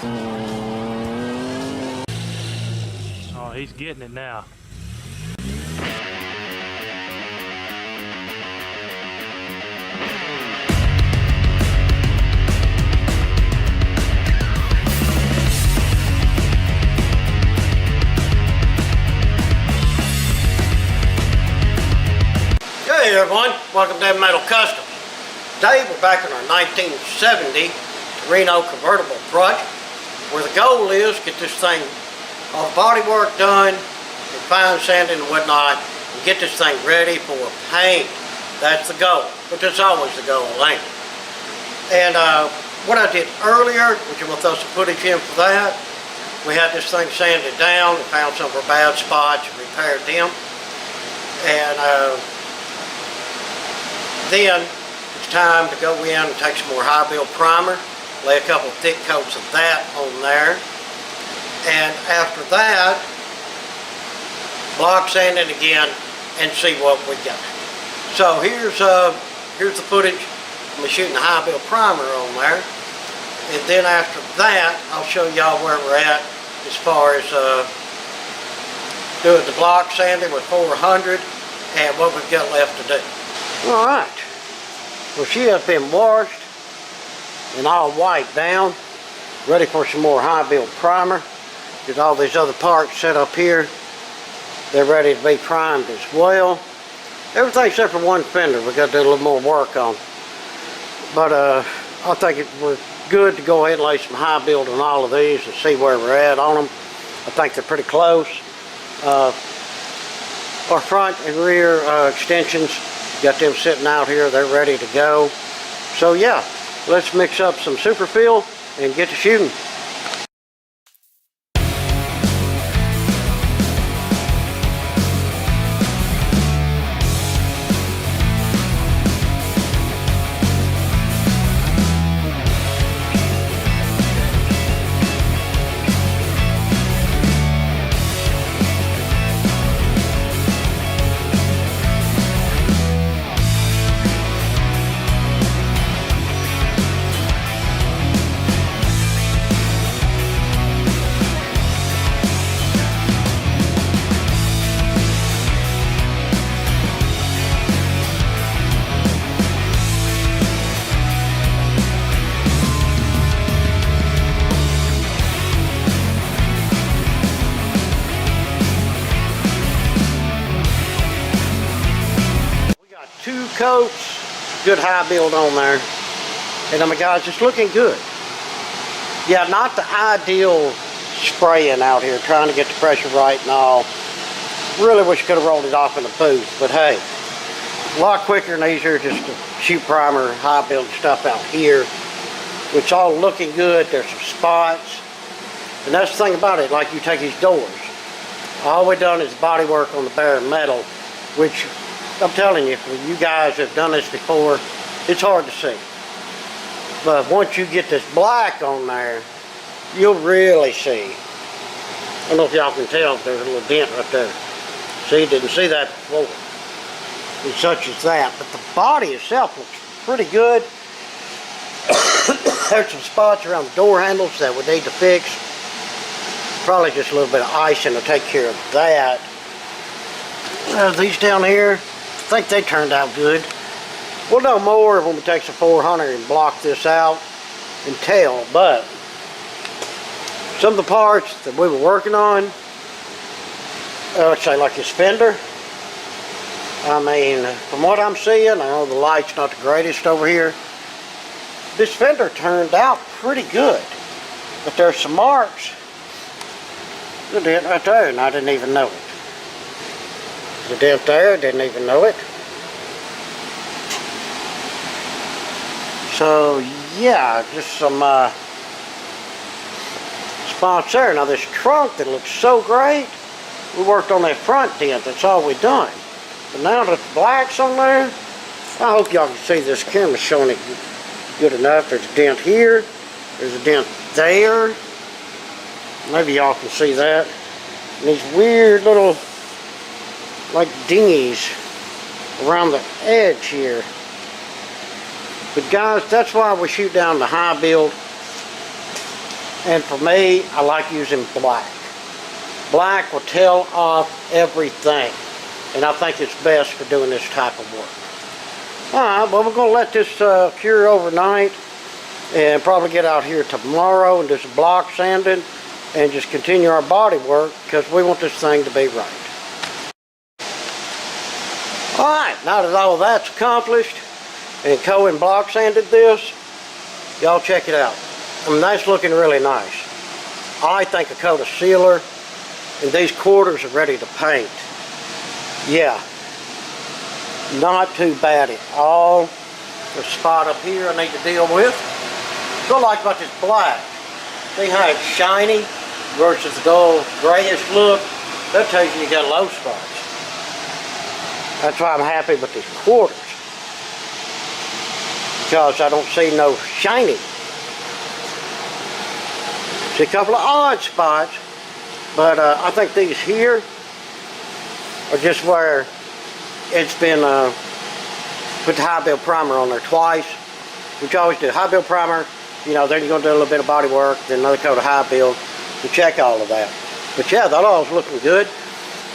Oh, he's getting it now. Hey everyone, welcome to Heavy Metal Customs. Today we're back in our 1970 Torino convertible project, where the goal is to get this thing, all the body work done, and fine sanding and whatnot, and get this thing ready for paint. That's the goal, but that's always the goal, ain't it? And what I did earlier, which I'm going to throw some footage in for that, we had this thing sanded down and found some of our bad spots and repaired them. And then it's time to go in and take some more high build primer, lay a couple of thick coats of that on there, and after that, block sand it again and see what we got. So here's the footage of me shooting the high build primer on there, and then after that, I'll show y'all where we're at as far as doing the block sanding with 400 and what we've got left to do. Alright, well she has been washed and all wiped down, ready for some more high build primer. There's all these other parts set up here. They're ready to be primed as well. Everything except for one fender we got to do a little more work on. But I think we're good to go ahead and lay some high build on all of these and see where we're at on them. I think they're pretty close. Our front and rear extensions, got them sitting out here, they're ready to go. So yeah, let's mix up some super fill and get to shooting. Two coats, good high build on there, and I mean guys, it's looking good. Yeah, not the ideal spraying out here, trying to get the pressure right and all. Really wish you could have rolled it off in the booth, but hey, a lot quicker and easier just to shoot primer, high build stuff out here. It's all looking good. There's some spots, and that's the thing about it. Like you take these doors, all we done is body work on the bare metal, which I'm telling you, if you guys have done this before, it's hard to see. But once you get this black on there, you'll really see. I don't know if y'all can tell, there's a little dent right there. See, didn't see that before. And such as that. But the body itself looks pretty good. There's some spots around the door handles that we need to fix. Probably just a little bit of icing to take care of that. These down here, I think they turned out good. We'll know more when we take some 400 and block this out and tell, but some of the parts that we were working on, let's say like this fender, I mean, from what I'm seeing, I know the light's not the greatest over here, this fender turned out pretty good, but there's some marks, the dent right there, and I didn't even know it. The dent there, didn't even know it. So yeah, just some spots there. Now this trunk that looks so great, we worked on that front dent, that's all we done. But now that the black's on there, I hope y'all can see this camera showing it good enough. There's a dent here, there's a dent there. Maybe y'all can see that. And these weird little like dinghies around the edge here. But guys, that's why we shoot down the high build And for me, I like using black. Black will tell off everything. And I think it's best for doing this type of work. Alright, well, we're going to let this cure overnight and probably get out here tomorrow and do some block sanding and just continue our body work because we want this thing to be right. Alright, now that all of that's accomplished and Cohen block sanded this, y'all check it out. I mean, that's looking really nice. I think a coat of sealer and these quarters are ready to paint. Yeah, not too bad at all. The spot up here I need to deal with. What I like about this black, see how it's shiny versus the dull grayish look? That tells you got low spots. That's why I'm happy with these quarters, because I don't see no shiny. See a couple of odd spots, but I think these here are just where it's been put the high build primer on there twice, which I always do. High build primer, you know, then you're going to do a little bit of body work, then another coat of high build to check all of that. But yeah, that all's looking good.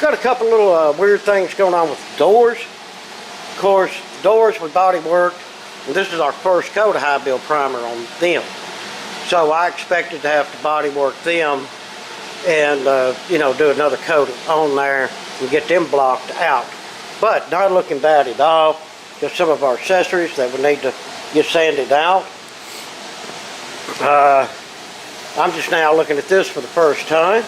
Got a couple little weird things going on with the doors. Of course, doors with body work, and this is our first coat of high build primer on them. So I expected to have to body work them and you know, do another coat on there and get them blocked out. But not looking bad at all. Just some of our accessories that we need to get sanded out. I'm just now looking at this for the first time.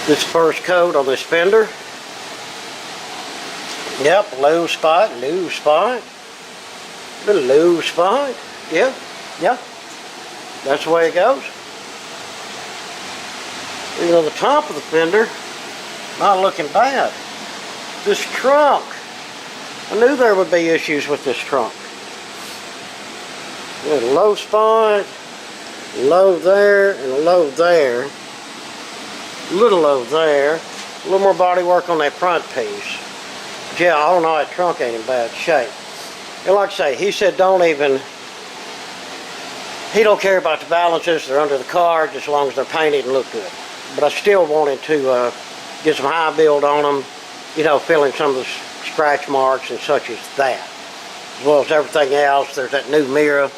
This first coat on this fender. Yep, low spot, little low spot. Yeah, yeah, that's the way it goes. You know, the top of the fender, not looking bad. This trunk, I knew there would be issues with this trunk. A low spot, low there, and a low there. A little low there. A little more body work on that front piece. But yeah, all in all, that trunk ain't in bad shape. And like I say, he said he don't care about the balances. They're under the car, just as long as they're painted and look good. But I still wanted to get some high build on them, you know, fill in some of the scratch marks and such as that. As well as everything else, there's that new mirror.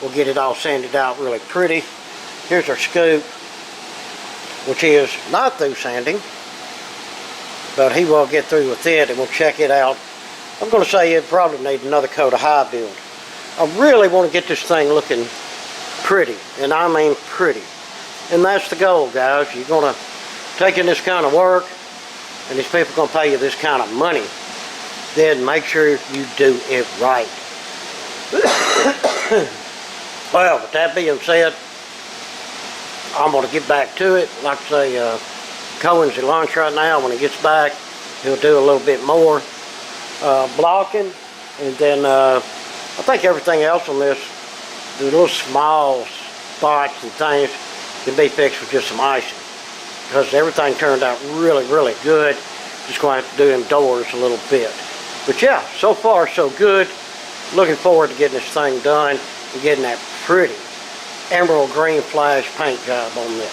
We'll get it all sanded out really pretty. Here's our scoop, which is not through sanding, but he will get through with it and we'll check it out. I'm going to say it probably need another coat of high build. I really want to get this thing looking pretty, and I mean pretty. And that's the goal, guys. You're going to take in this kind of work, and these people are going to pay you this kind of money. Then make sure you do it right. Well, with that being said, I'm going to get back to it. Like I say, Cohen's at lunch right now. When he gets back, he'll do a little bit more blocking. And then I think everything else on this, the little small spots and things, can be fixed with just some icing. Because everything turned out really, really good. Just going to have to do them doors a little bit. But yeah, so far so good. Looking forward to getting this thing done and getting that pretty emerald green flash paint job on this.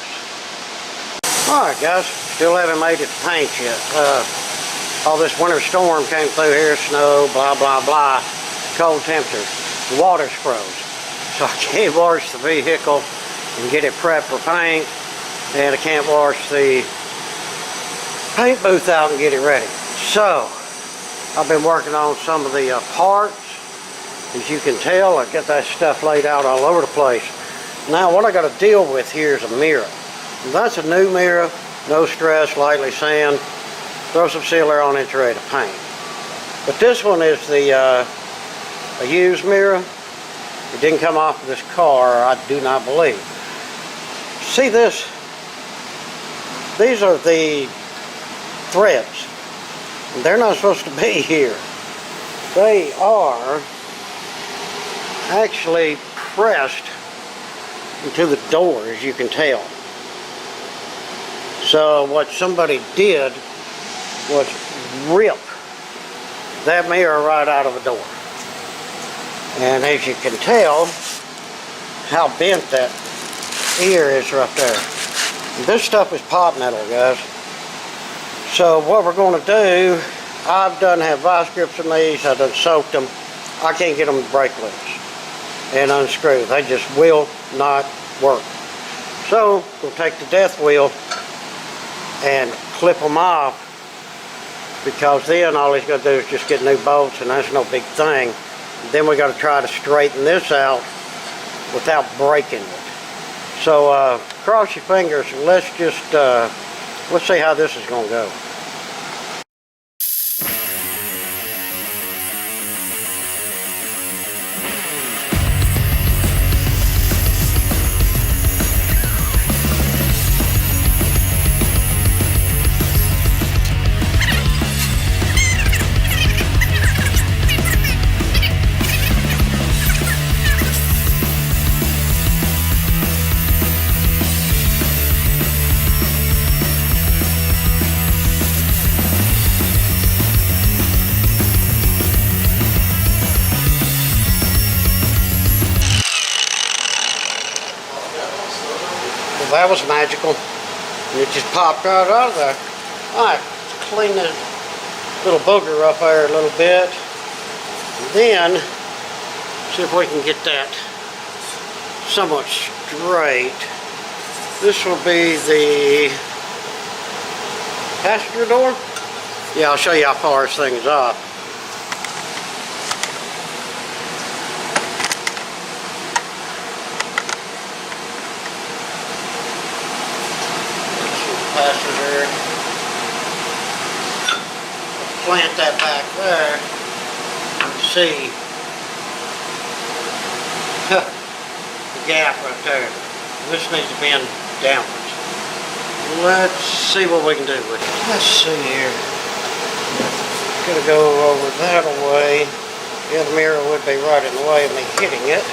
Alright guys, still haven't made it to paint yet. All this winter storm came through here, snow, blah blah blah, cold temperatures, the water's froze. So I can't wash the vehicle and get it prepped for paint, and I can't wash the paint booth out and get it ready. So I've been working on some of the parts. As you can tell, I got that stuff laid out all over the place. Now what I got to deal with here is a mirror. That's a new mirror, no stress, lightly sand, throw some sealer on it, it's ready to paint. But this one is the a used mirror. It didn't come off of this car, I do not believe. See this? These are the threads. They're not supposed to be here. They are actually pressed into the door, as you can tell. So what somebody did was rip that mirror right out of the door. And as you can tell, how bent that ear is right there. This stuff is pot metal, guys. So what we're going to do, I've done have vice grips in these. I've done soaked them. I can't get them to break loose and unscrew. They just will not work. So we'll take the death wheel and clip them off, because then all he's going to do is just get new bolts, and that's no big thing. Then we got to try to straighten this out without breaking it. So cross your fingers, and let's see how this is going to go. That was magical. It just popped right out of there. Alright, clean that little booger up there a little bit. And then, see if we can get that somewhat straight. This will be the passenger door. Yeah, I'll show you how far this thing is off. Passenger. Plant that back there. See the gap right there. This needs to bend downwards. Let's see what we can do with it. Let's see here. Gonna go over that way. The other mirror would be right in the way of me hitting it.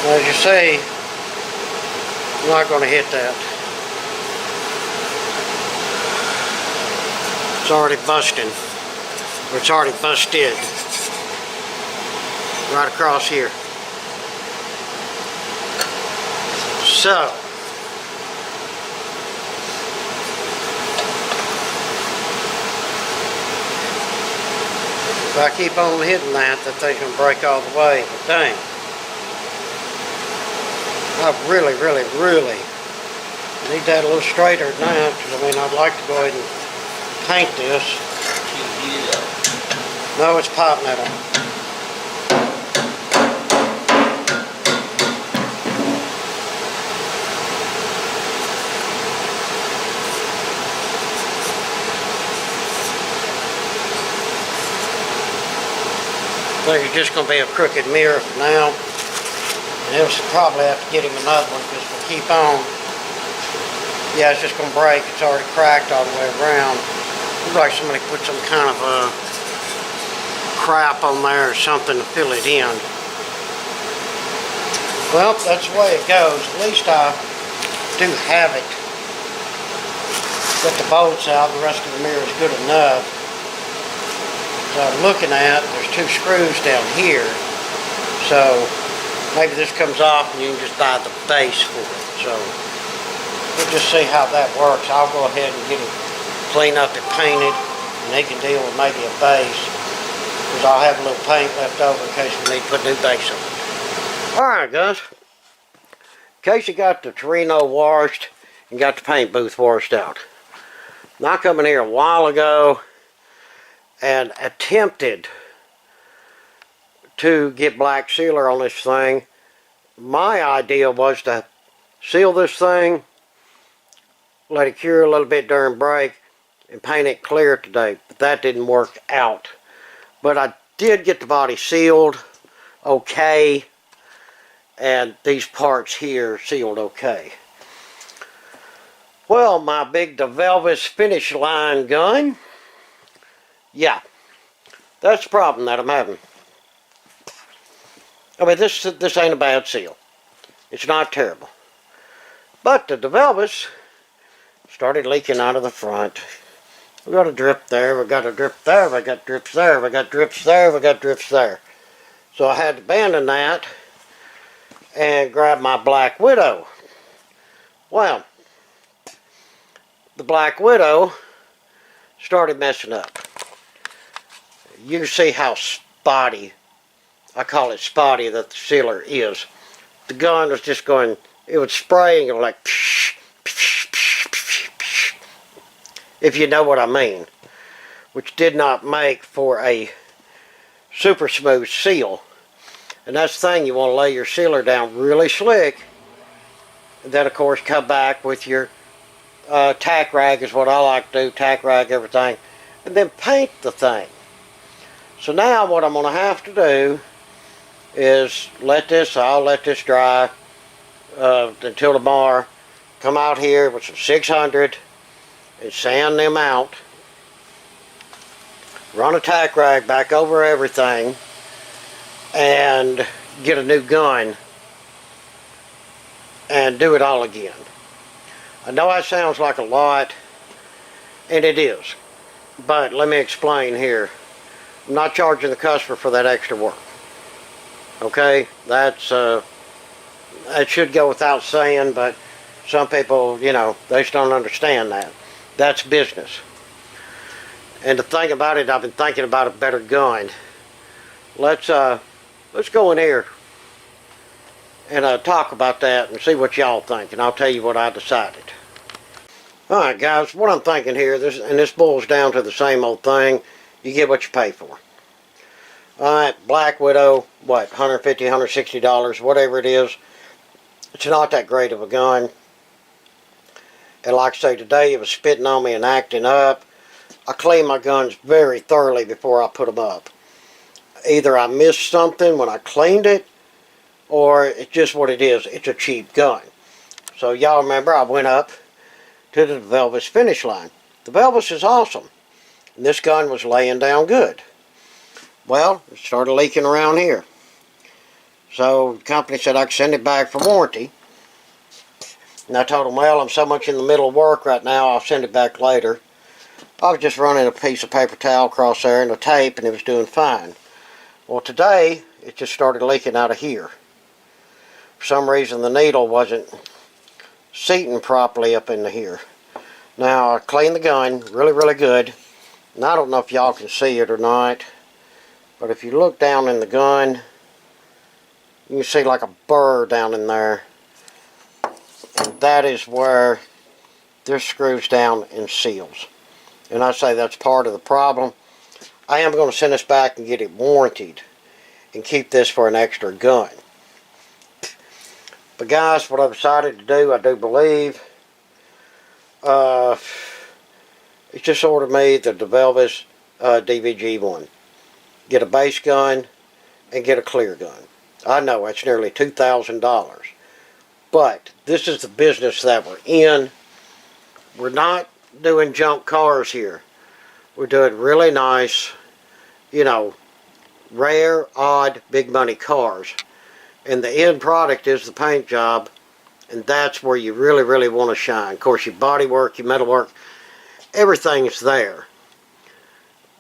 As you see, I'm not going to hit that. It's already busting, or it's already busted. Right across here. So, if I keep on hitting that thing's going to break all the way. But dang. I really need that a little straighter than that, because I mean, I'd like to go ahead and paint this. No, it's pot metal. I think it's just going to be a crooked mirror for now. And he'll probably have to get him another one, because if we keep on, yeah, it's just going to break. It's already cracked all the way around. Looks like somebody put some kind of crap on there or something to fill it in. Well, that's the way it goes. At least I do have it. Got the bolts out. The rest of the mirror is good enough. So I'm looking at, there's two screws down here. So maybe this comes off and you can just buy the base for it. So we'll just see how that works. I'll go ahead and get it cleaned up and painted, and they can deal with maybe a base, because I'll have a little paint left over in case we need to put a new base on it. Alright guys, in case you got the Torino washed and got the paint booth washed out. Now I come in here a while ago and attempted to get black sealer on this thing. My idea was to seal this thing, let it cure a little bit during break, and paint it clear today. But that didn't work out. But I did get the body sealed okay, and these parts here sealed okay. Well, my big DeVelvis finish line gun, yeah, that's the problem that I'm having. I mean, this ain't a bad seal. It's not terrible. But the developers started leaking out of the front. We got a drip there, we got a drip there, we got drips there, we got drips there, we got drips there. So I had to abandon that and grab my Black Widow. Well, the Black Widow started messing up. You can see how spotty, I call it spotty, that the sealer is. The gun was just going, it was spraying like psh, psh, psh, psh, psh, if you know what I mean, which did not make for a super smooth seal. And that's the thing, you want to lay your sealer down really slick, and then of course come back with your tack rag is what I like to do, tack rag everything, and then paint the thing. So now what I'm going to have to do is I'll let this dry until tomorrow. Come out here with some 600 and sand them out. Run a tack rag back over everything and get a new gun and do it all again. I know that sounds like a lot, and it is, but let me explain here. I'm not charging the customer for that extra work. Okay, that should go without saying, but some people, you know, they just don't understand that. That's business. And the thing about it, I've been thinking about a better gun. Let's go in here and talk about that and see what y'all think, and I'll tell you what I decided. Alright guys, what I'm thinking here, this boils down to the same old thing. You get what you pay for. Alright, Black Widow, what, $150, $160, whatever it is. It's not that great of a gun. And like I say, today it was spitting on me and acting up. I clean my guns very thoroughly before I put them up. Either I missed something when I cleaned it, or it's just what it is. It's a cheap gun. So y'all remember I went up to the Velvet's finish line. The Velvet's is awesome. And this gun was laying down good. Well, it started leaking around here. So the company said I could send it back for warranty. And I told them, well, I'm so much in the middle of work right now, I'll send it back later. I was just running a piece of paper towel across there and a tape, and it was doing fine. Well, today, it just started leaking out of here. For some reason, the needle wasn't seating properly up into here. Now, I cleaned the gun really, really good. And I don't know if y'all can see it or not, but if you look down in the gun, you can see like a burr down in there. And that is where this screws down and seals. And I say that's part of the problem. I am going to send this back and get it warranted and keep this for an extra gun. But guys, what I've decided to do, I do believe, it's just ordered me the DeVelvis DVG one. Get a base gun and get a clear gun. I know it's nearly $2,000. But this is the business that we're in. We're not doing junk cars here. We're doing really nice, you know, rare, odd, big money cars. And the end product is the paint job, and that's where you really, really want to shine. Of course, your body work, your metal work, everything's there.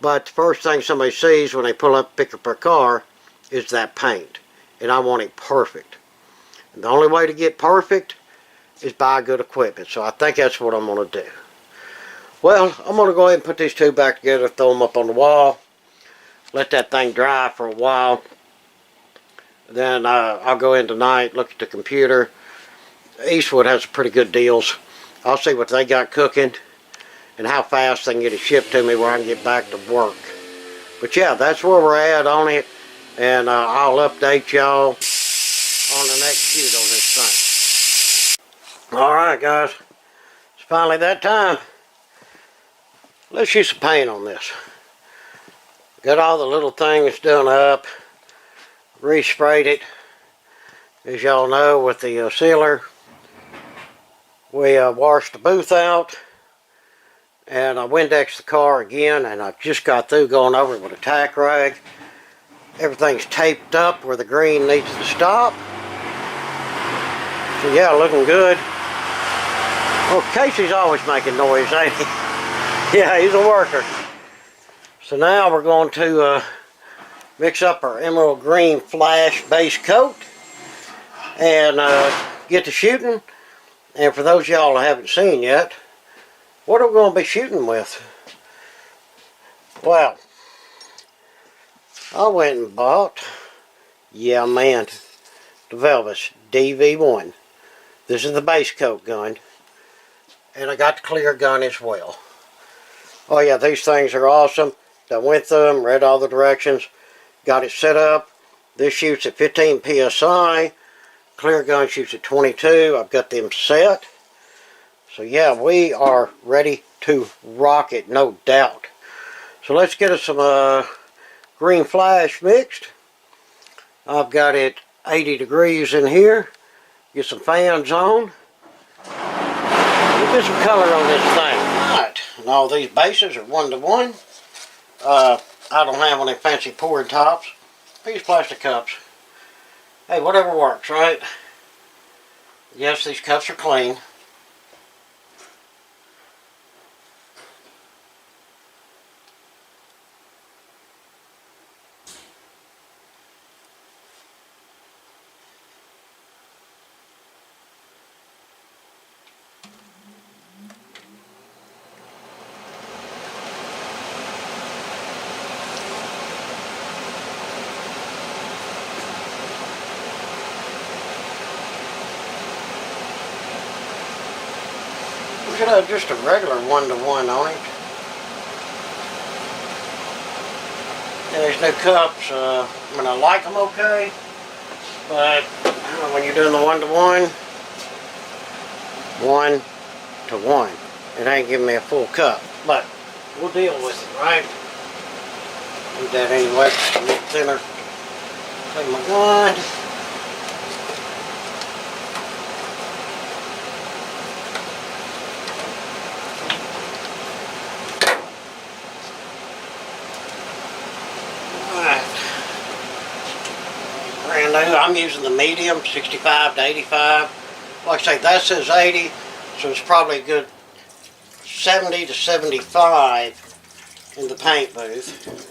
But the first thing somebody sees when they pull up, pick up their car, is that paint. And I want it perfect. And the only way to get perfect is buy good equipment. So I think that's what I'm going to do. Well, I'm going to go ahead and put these two back together, throw them up on the wall, let that thing dry for a while. Then I'll go in tonight, look at the computer. Eastwood has pretty good deals. I'll see what they got cooking and how fast they can get it shipped to me where I can get back to work. But yeah, that's where we're at on it. And I'll update y'all on the next shoot on this thing. Alright guys, it's finally that time. Let's use some paint on this. Got all the little things done up. Resprayed it, as y'all know, with the sealer. We washed the booth out, and I Windexed the car again, and I just got through going over it with a tack rag. Everything's taped up where the green needs to stop. So yeah, looking good. Well, Casey's always making noise, ain't he? Yeah, he's a worker. So now we're going to mix up our emerald green flash base coat and get to shooting. And for those of y'all who haven't seen yet, what are we going to be shooting with? Well, I went and bought, yeah man, the Velvet's DV1. This is the base coat gun. And I got the clear gun as well. Oh yeah, these things are awesome. I went through them, read all the directions, got it set up. This shoots at 15 PSI. Clear gun shoots at 22. I've got them set. So yeah, we are ready to rock it, no doubt. So let's get us some green flash mixed. I've got it 80 degrees in here. Get some fans on. Get some color on this thing. Alright, and all these bases are 1-to-1. I don't have any fancy pouring tops. These plastic cups. Hey, whatever works, right? Yes, these cups are clean. We should have just a regular 1-to-1 on it. And these new cups, I mean, I like them okay, but when you're doing the 1-to-1, 1-to-1, it ain't giving me a full cup. But we'll deal with it, right? Do that anyway. A little thinner. Take my gun. Brand new. I'm using the medium, 65 to 85. Like I say, that says 80, so it's probably a good 70 to 75 in the paint booth.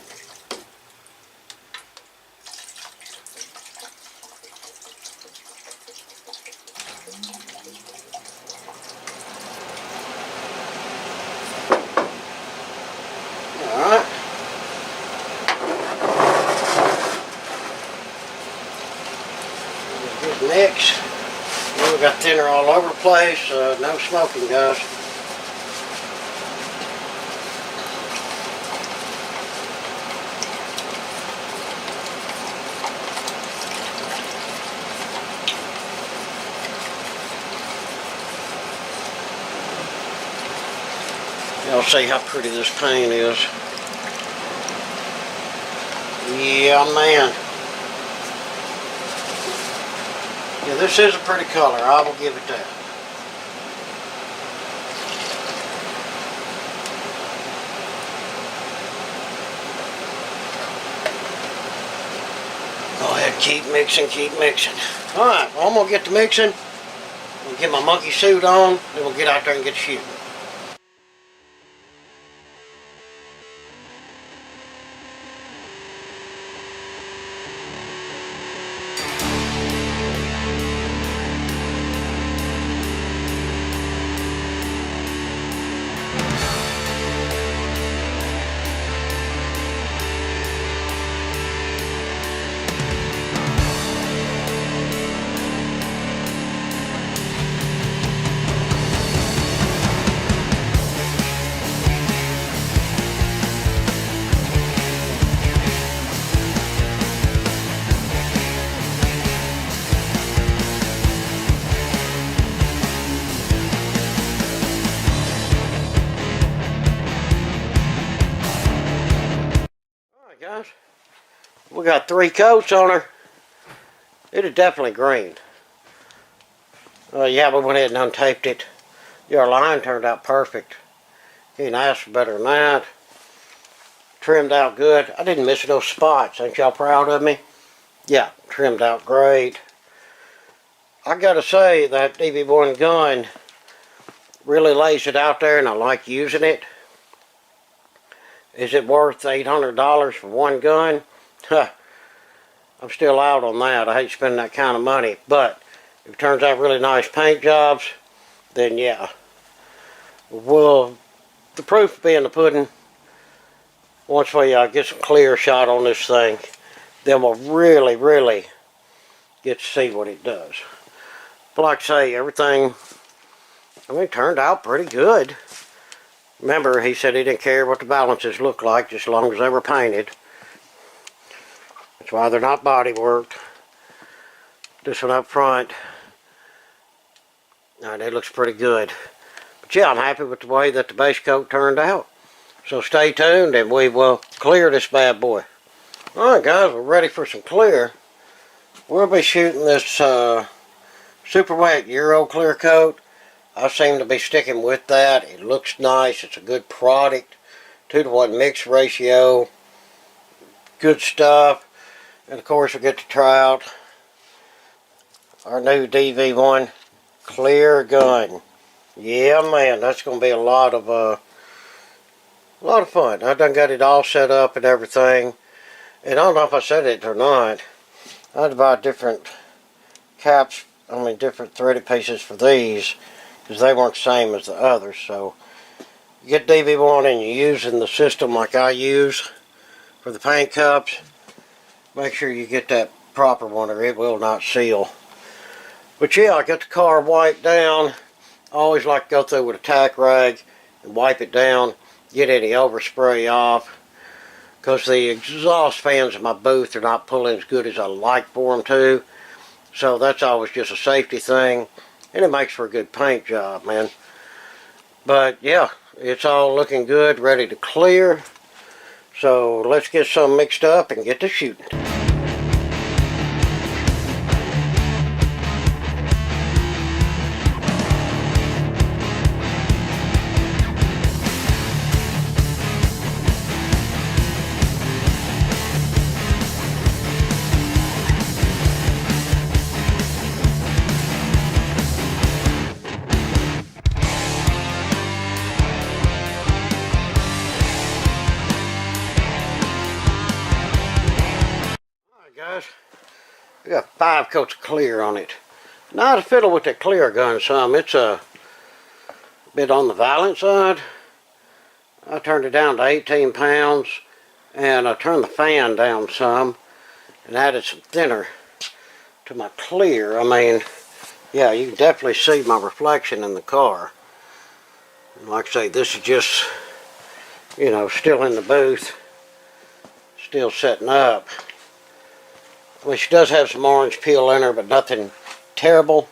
Alright. Good mix. We got thinner all over the place. No smoking, guys. Y'all see how pretty this paint is. Yeah, man. Yeah, this is a pretty color. I will give it that. Go ahead, keep mixing, keep mixing. Alright, well, I'm going to get to mixing. We'll get my monkey suit on, then we'll get out there and get shooting. Guys, we got 3 coats on her. It is definitely green. Yeah, we went ahead and untaped it. Yeah, our line turned out perfect. Can't ask for better than that. trimmed out good. I didn't miss no spots. Ain't y'all proud of me? Yeah, trimmed out great. I gotta say that DV1 gun really lays it out there, and I like using it. Is it worth $800 for one gun? Huh. I'm still out on that. I hate spending that kind of money. But if it turns out really nice paint jobs, then yeah. Well, the proof will be in the pudding. Once we get some clear shot on this thing, then we'll really, really get to see what it does. But like I say, everything, I mean, turned out pretty good. Remember, he said he didn't care what the balances looked like, just as long as they were painted. That's why they're not body worked. This one up front, it looks pretty good. But yeah, I'm happy with the way that the base coat turned out. So stay tuned and we will clear this bad boy. Alright guys, we're ready for some clear. We'll be shooting this super wet Euro clear coat. I seem to be sticking with that. It looks nice. It's a good product. 2-to-1 mix ratio. Good stuff. And of course we get to try out our new DV1 clear gun. Yeah man, that's going to be a lot of fun. I done got it all set up and everything. And I don't know if I said it or not. I had to buy different caps, different threaded pieces for these, because they weren't the same as the others. So you get DV1 and you're using the system like I use for the paint cups, make sure you get that proper one or it will not seal. But yeah, I got the car wiped down. I always like to go through with a tack rag and wipe it down, get any overspray off, because the exhaust fans in my booth are not pulling as good as I like for them to. So that's always just a safety thing, and it makes for a good paint job, man. But yeah, it's all looking good, ready to clear. So let's get some mixed up and get to shooting. Guys, we got 5 coats of clear on it. Now to fiddle with that clear gun some, it's a bit on the violent side. I turned it down to 18 pounds and I turned the fan down some and added some thinner to my clear. Yeah, you can definitely see my reflection in the car. And like I say, this is just, still in the booth, still setting up. Well, she does have some orange peel in her, but nothing terrible.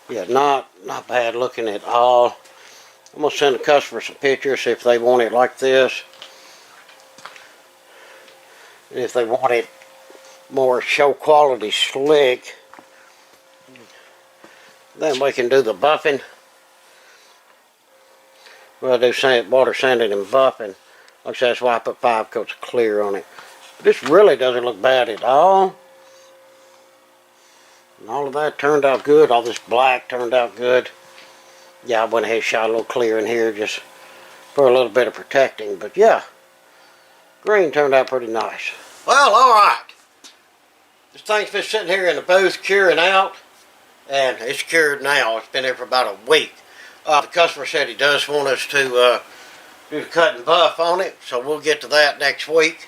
Yeah, not bad looking at all. I'm going to send the customer some pictures if they want it like this. And if they want it more show quality slick, then we can do the buffing. We'll do water sanding and buffing. Like I said, that's why I put 5 coats of clear on it. But this really doesn't look bad at all. And all of that turned out good. All this black turned out good. Yeah, I went ahead and shot a little clear in here just for a little bit of protecting. But yeah, green turned out pretty nice. Well, alright. This thing's been sitting here in the booth curing out. And it's cured now. It's been there for about a week. The customer said he does want us to do the cut and buff on it, so we'll get to that next week,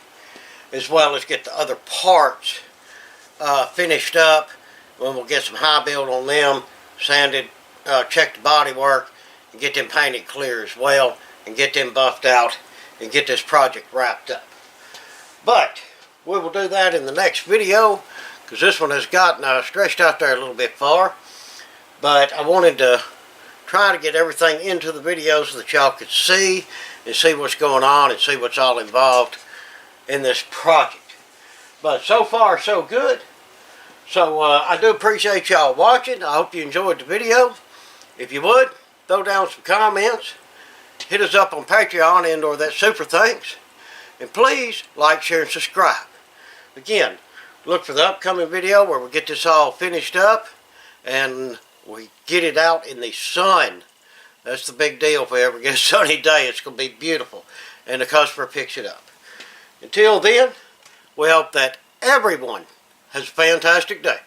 as well as get the other parts finished up. When we'll get some high build on them, sanded, check the body work, and get them painted clear as well, and get them buffed out, and get this project wrapped up. But we will do that in the next video, because this one has gotten stretched out there a little bit far. But I wanted to try to get everything into the video so that y'all could see and see what's going on and see what's all involved in this project. But so far so good. So I do appreciate y'all watching. I hope you enjoyed the video. If you would, throw down some comments. hit us up on Patreon and/or that super thanks. And please like, share, and subscribe. Again, look for the upcoming video where we get this all finished up and we get it out in the sun. That's the big deal. If we ever get a sunny day, it's going to be beautiful. And the customer picks it up. Until then, we hope that everyone has a fantastic day.